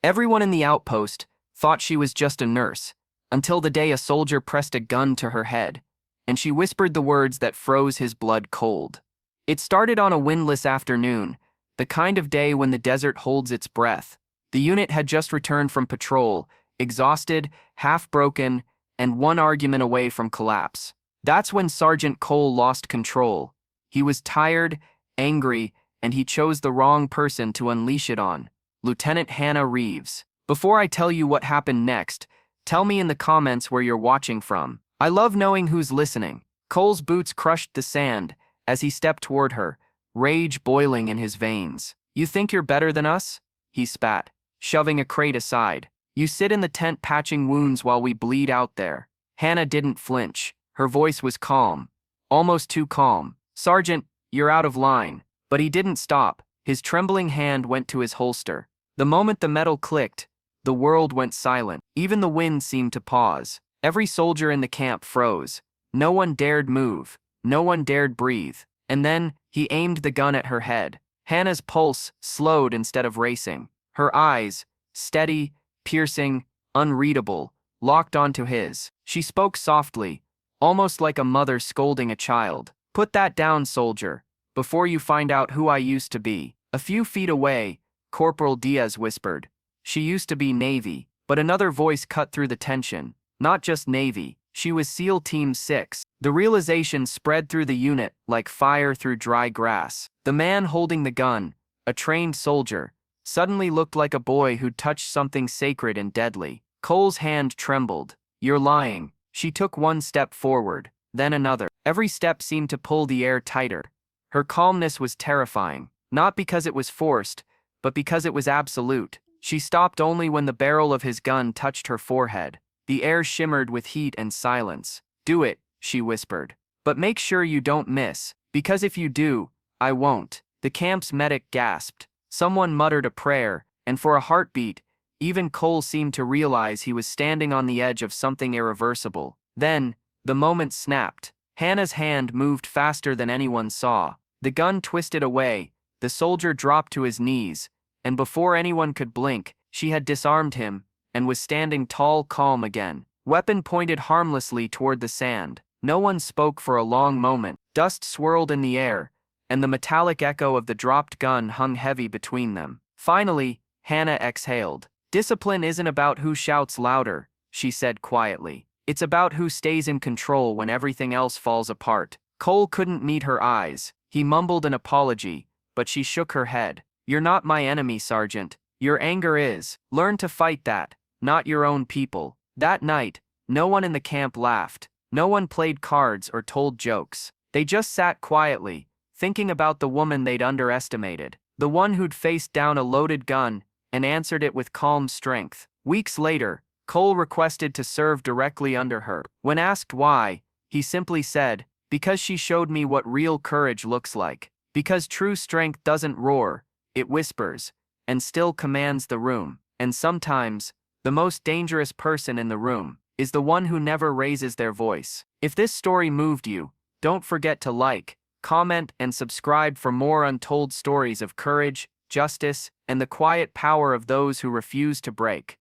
Everyone in the outpost thought she was just a nurse, until the day a soldier pressed a gun to her head, and she whispered the words that froze his blood cold. It started on a windless afternoon, the kind of day when the desert holds its breath. The unit had just returned from patrol, exhausted, half-broken, and one argument away from collapse. That's when Sergeant Cole lost control. He was tired, angry, and he chose the wrong person to unleash it on. Lieutenant Hannah Reeves. Before I tell you what happened next, tell me in the comments where you're watching from. I love knowing who's listening. Cole's boots crushed the sand as he stepped toward her, rage boiling in his veins. "You think you're better than us?" he spat, shoving a crate aside. "You sit in the tent patching wounds while we bleed out there." Hannah didn't flinch. Her voice was calm, almost too calm. "Sergeant, you're out of line." But he didn't stop. His trembling hand went to his holster. The moment the metal clicked, the world went silent. Even the wind seemed to pause. Every soldier in the camp froze. No one dared move. No one dared breathe. And then, he aimed the gun at her head. Hannah's pulse slowed instead of racing. Her eyes, steady, piercing, unreadable, locked onto his. She spoke softly, almost like a mother scolding a child. "Put that down, soldier, before you find out who I used to be." A few feet away, Corporal Diaz whispered, "She used to be Navy." But another voice cut through the tension. Not just Navy, she was SEAL Team 6. The realization spread through the unit like fire through dry grass. The man holding the gun, a trained soldier, suddenly looked like a boy who'd touched something sacred and deadly. Cole's hand trembled. "You're lying." She took one step forward, then another. Every step seemed to pull the air tighter. Her calmness was terrifying, not because it was forced, but because it was absolute. She stopped only when the barrel of his gun touched her forehead. The air shimmered with heat and silence. "Do it," she whispered. "But make sure you don't miss, because if you do, I won't." The camp's medic gasped. Someone muttered a prayer, and for a heartbeat, even Cole seemed to realize he was standing on the edge of something irreversible. Then, the moment snapped. Hannah's hand moved faster than anyone saw. The gun twisted away, the soldier dropped to his knees, and before anyone could blink, she had disarmed him and was standing tall, calm again, weapon pointed harmlessly toward the sand. No one spoke for a long moment. Dust swirled in the air, and the metallic echo of the dropped gun hung heavy between them. Finally, Hannah exhaled. "Discipline isn't about who shouts louder," she said quietly. "It's about who stays in control when everything else falls apart." Cole couldn't meet her eyes. He mumbled an apology, but she shook her head. "You're not my enemy, Sergeant. Your anger is. Learn to fight that, not your own people." That night, no one in the camp laughed. No one played cards or told jokes. They just sat quietly, thinking about the woman they'd underestimated. The one who'd faced down a loaded gun and answered it with calm strength. Weeks later, Cole requested to serve directly under her. When asked why, he simply said, "Because she showed me what real courage looks like. Because true strength doesn't roar, it whispers, and still commands the room. And sometimes, the most dangerous person in the room is the one who never raises their voice." If this story moved you, don't forget to like, comment, and subscribe for more untold stories of courage, justice, and the quiet power of those who refuse to break.